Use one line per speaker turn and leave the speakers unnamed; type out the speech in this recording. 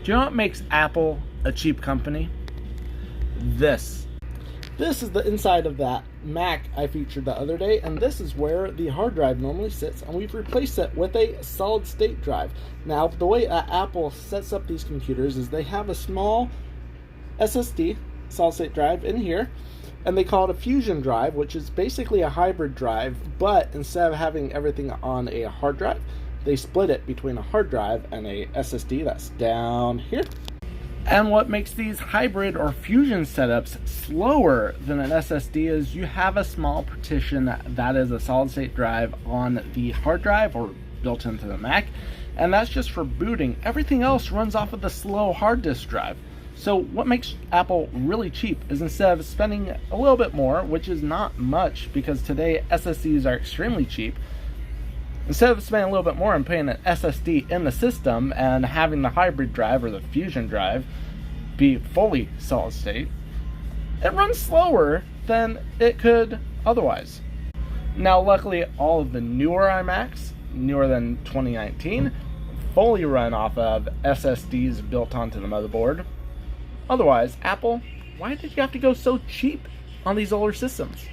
Do you know what makes Apple a cheap company? This.
This is the inside of that Mac I featured the other day, and this is where the hard drive normally sits, and we've replaced it with a solid state drive. Now, the way Apple sets up these computers is they have a small SSD, solid state drive, in here, and they call it a fusion drive, which is basically a hybrid drive, but instead of having everything on a hard drive, they split it between a hard drive and a SSD that's down here.
And what makes these hybrid or fusion setups slower than an SSD is you have a small partition that is a solid state drive on the hard drive or built into the Mac, and that's just for booting. Everything else runs off of the slow hard disk drive. So what makes Apple really cheap is instead of spending a little bit more, which is not much because today SSDs are extremely cheap, instead of spending a little bit more and putting an SSD in the system and having the hybrid drive or the fusion drive be fully solid state, it runs slower than it could otherwise. Now, luckily, all of the newer iMacs, newer than 2019, fully run off of SSDs built onto the motherboard. Otherwise, Apple, why did you have to go so cheap on these older systems?